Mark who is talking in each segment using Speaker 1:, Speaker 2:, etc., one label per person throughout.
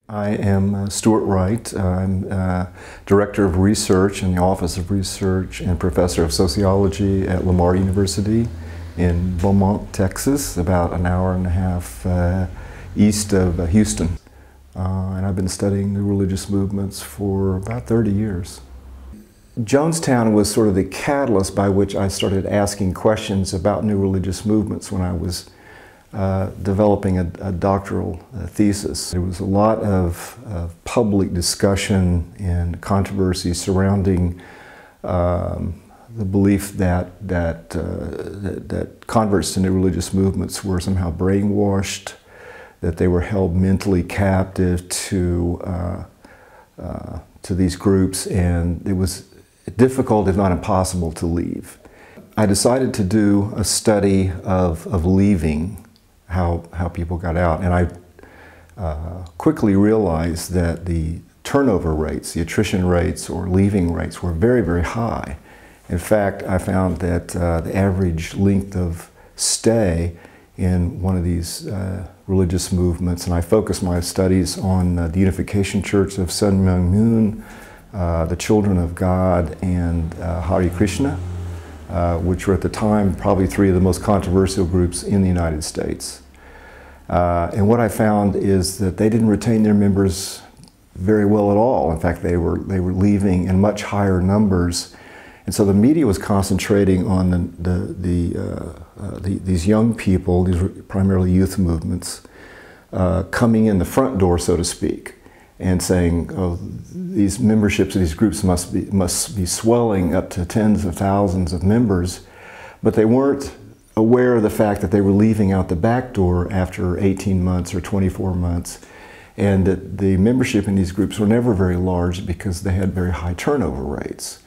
Speaker 1: I am Stuart Wright. I'm Director of Research in the Office of Research and Professor of Sociology at Lamar University in Beaumont, Texas, about an hour and a half east of Houston. And I've been studying the religious movements for about 30 years. Jonestown was sort of the catalyst by which I started asking questions about new religious movements when I was developing a doctoral thesis. There was a lot of public discussion and controversy surrounding the belief that converts to new religious movements were somehow brainwashed, that they were held mentally captive to these groups, and it was difficult, if not impossible, to leave. I decided to do a study of leaving, how people got out, and I quickly realized that the turnover rates, the attrition rates or leaving rates were very, very high. In fact, I found that the average length of stay in one of these religious movements, and I focused my studies on the Unification Church of Sun Myung Moon, the Children of God, and Hare Krishna, which were at the time probably three of the most controversial groups in the United States. And what I found is that they didn't retain their members very well at all. In fact, they were leaving in much higher numbers. And so the media was concentrating on these young people, these were primarily youth movements, coming in the front door, so to speak, and saying, oh, these memberships of these groups must be swelling up to tens of thousands of members, but they weren't aware of the fact that they were leaving out the back door after 18 months or 24 months, and that the membership in these groups were never very large because they had very high turnover rates.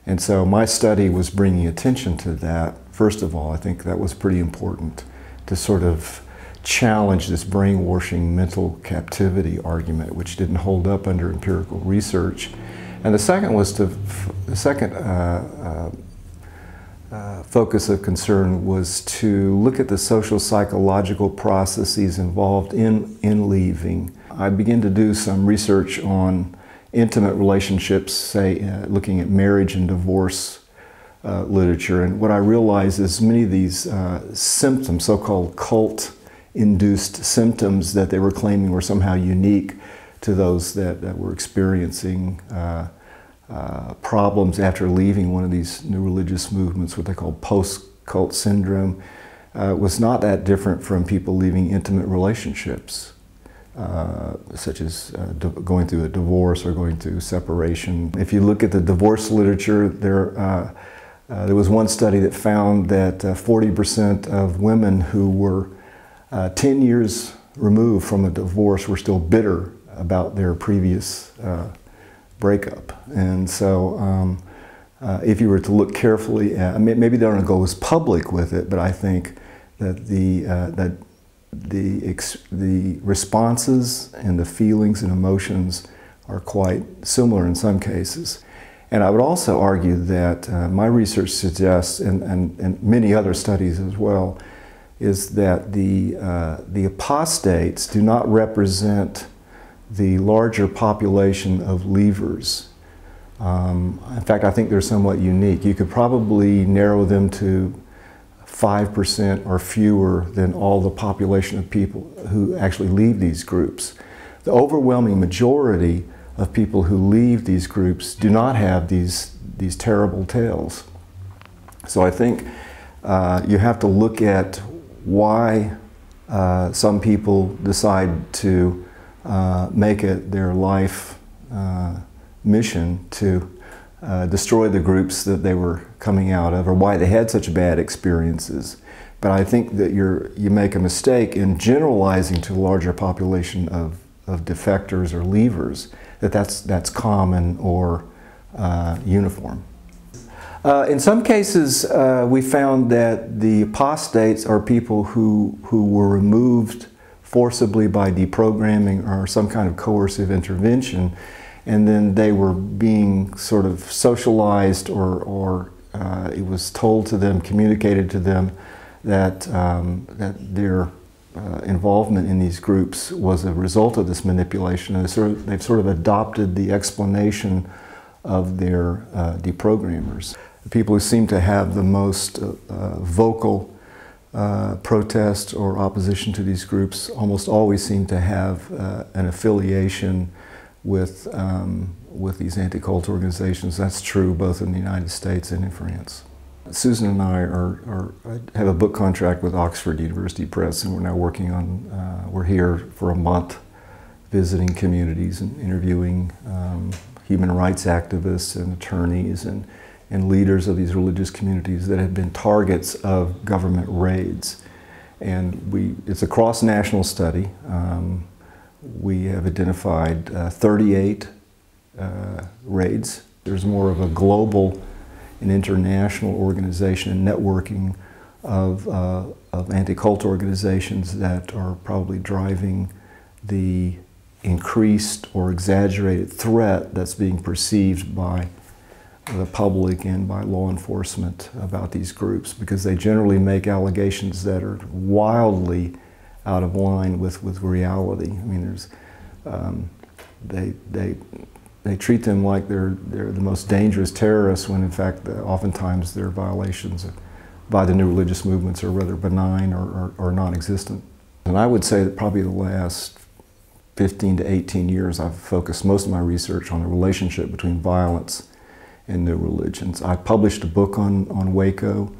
Speaker 1: And so my study was bringing attention to that. First of all, I think that was pretty important to sort of challenge this brainwashing mental captivity argument, which didn't hold up under empirical research. And the second was focus of concern was to look at the social psychological processes involved in leaving. I began to do some research on intimate relationships, say looking at marriage and divorce literature, and what I realized is many of these symptoms, so-called cult-induced symptoms that they were claiming were somehow unique to those that were experiencing problems after leaving one of these new religious movements, what they call post-cult syndrome, was not that different from people leaving intimate relationships, such as going through a divorce or going through separation. If you look at the divorce literature, there was one study that found that 40% of women who were 10 years removed from a divorce were still bitter about their previous breakup. And so if you were to look carefully at, maybe they don't go as public with it, but I think that the responses and the feelings and emotions are quite similar in some cases. And I would also argue that my research suggests, and many other studies as well, is that the apostates do not represent the larger population of leavers. In fact, I think they're somewhat unique. You could probably narrow them to 5% or fewer than all the population of people who actually leave these groups. The overwhelming majority of people who leave these groups do not have these terrible tales. So I think you have to look at why some people decide to make it their life mission to destroy the groups that they were coming out of, or why they had such bad experiences. But I think that you make a mistake in generalizing to a larger population of defectors or leavers, that's common or uniform. In some cases, we found that the apostates are people who were removed forcibly by deprogramming or some kind of coercive intervention, and then they were being sort of socialized or it was told to them, communicated to them that that involvement in these groups was a result of this manipulation, and they've sort of adopted the explanation of their deprogrammers. The people who seem to have the most vocal protest or opposition to these groups almost always seem to have an affiliation with these anti-cult organizations. That's true both in the United States and in France. Susan and I have a book contract with Oxford University Press, and we're now working on, we're here for a month visiting communities and interviewing human rights activists and attorneys and leaders of these religious communities that have been targets of government raids. And it's a cross-national study. We have identified 38 raids. There's more of a global and international organization and networking of anti-cult organizations that are probably driving the increased or exaggerated threat that's being perceived by the public and by law enforcement about these groups, because they generally make allegations that are wildly out of line with reality. I mean, they treat them like they're the most dangerous terrorists, when in fact oftentimes their violations by the new religious movements are rather benign or non-existent. And I would say that probably the last 15 to 18 years I've focused most of my research on the relationship between violence and new religions. I published a book on Waco.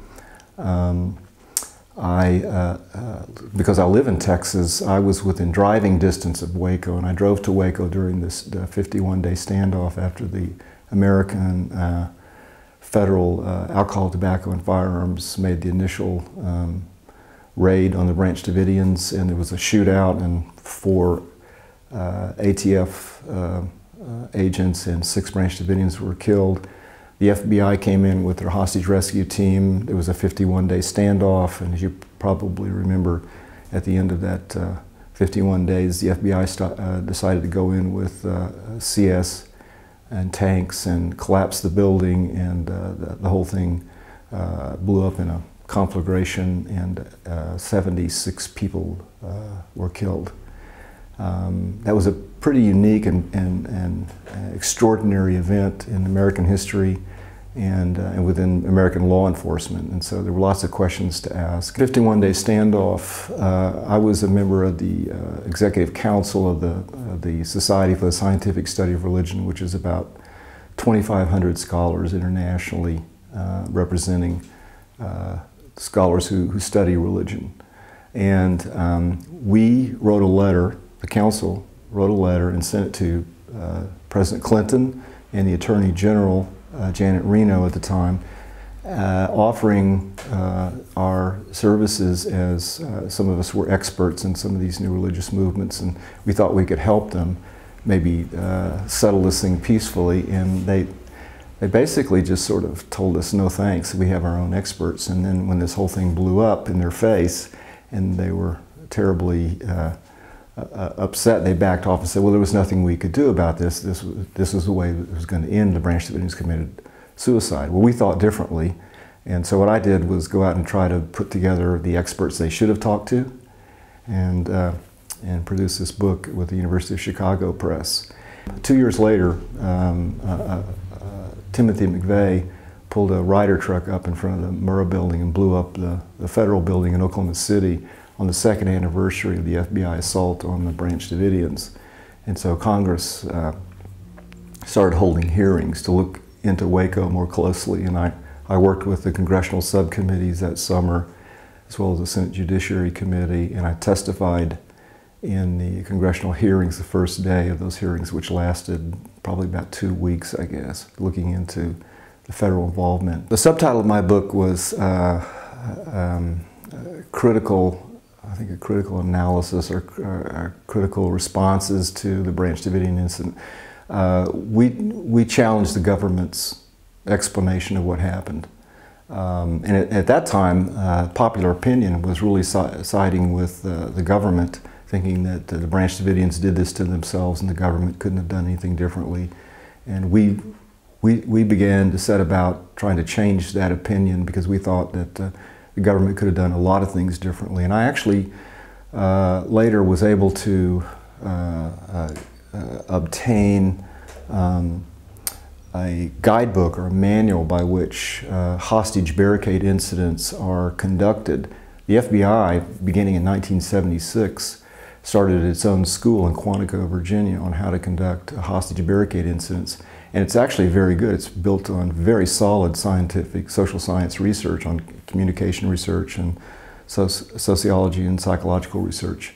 Speaker 1: Because I live in Texas, I was within driving distance of Waco, and I drove to Waco during the 51-day standoff after the American federal alcohol, tobacco, and firearms made the initial raid on the Branch Davidians, and there was a shootout, and 4 ATF agents and 6 Branch Davidians were killed. The FBI came in with their hostage rescue team. There was a 51-day standoff, and as you probably remember, at the end of that 51 days, the FBI decided to go in with CS and tanks and collapse the building, and the whole thing blew up in a conflagration, and 76 people were killed. That was a pretty unique and extraordinary event in American history and within American law enforcement, and so there were lots of questions to ask. 51-day standoff, I was a member of the executive council of the Society for the Scientific Study of Religion, which is about 2,500 scholars internationally representing scholars who study religion. And we wrote a letter, the council wrote a letter and sent it to President Clinton and the Attorney General, Janet Reno at the time, offering our services, as some of us were experts in some of these new religious movements, and we thought we could help them maybe settle this thing peacefully. And they basically just sort of told us, no thanks, we have our own experts. And then when this whole thing blew up in their face and they were terribly upset, they backed off and said, well, there was nothing we could do about this. This was the way it was going to end. The Branch Davidians committed suicide. Well, we thought differently, and so what I did was go out and try to put together the experts they should have talked to, and produce this book with the University of Chicago Press. 2 years later, Timothy McVeigh pulled a Ryder truck up in front of the Murrah building and blew up the federal building in Oklahoma City on the 2nd anniversary of the FBI assault on the Branch Davidians. And so Congress started holding hearings to look into Waco more closely, and I worked with the congressional subcommittees that summer, as well as the Senate Judiciary Committee, and I testified in the congressional hearings the first day of those hearings, which lasted probably about 2 weeks, I guess, looking into the federal involvement. The subtitle of my book was I think a critical analysis or critical responses to the Branch Davidian incident. We challenged the government's explanation of what happened. And at that time, popular opinion was really siding with the government, thinking that the Branch Davidians did this to themselves and the government couldn't have done anything differently. And we began to set about trying to change that opinion, because we thought that the government could have done a lot of things differently. And I actually later was able to obtain a guidebook or a manual by which hostage barricade incidents are conducted. The FBI, beginning in 1976, started its own school in Quantico, Virginia, on how to conduct hostage barricade incidents. And it's actually very good. It's built on very solid scientific, social science research, on communication research and sociology and psychological research.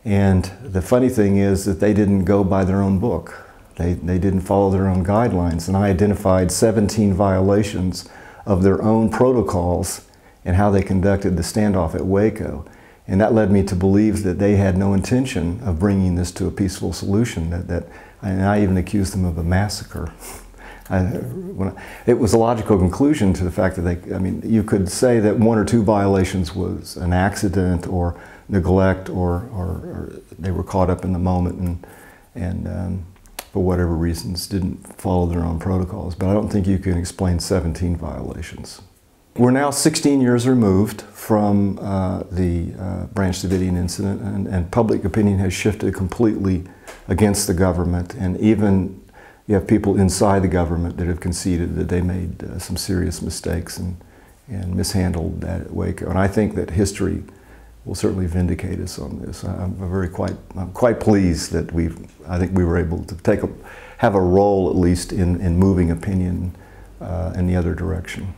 Speaker 1: And the funny thing is that they didn't go by their own book. They didn't follow their own guidelines. And I identified 17 violations of their own protocols and how they conducted the standoff at Waco. And that led me to believe that they had no intention of bringing this to a peaceful solution. And I even accused them of a massacre. It was a logical conclusion to the fact that you could say that 1 or 2 violations was an accident or neglect, or they were caught up in the moment and for whatever reasons didn't follow their own protocols. But I don't think you can explain 17 violations. We're now 16 years removed from the Branch Davidian incident, and public opinion has shifted completely against the government, and even you have people inside the government that have conceded that they made some serious mistakes and mishandled that at Waco. And I think that history will certainly vindicate us on this. I'm quite pleased that I think we were able to have a role, at least, in moving opinion in the other direction.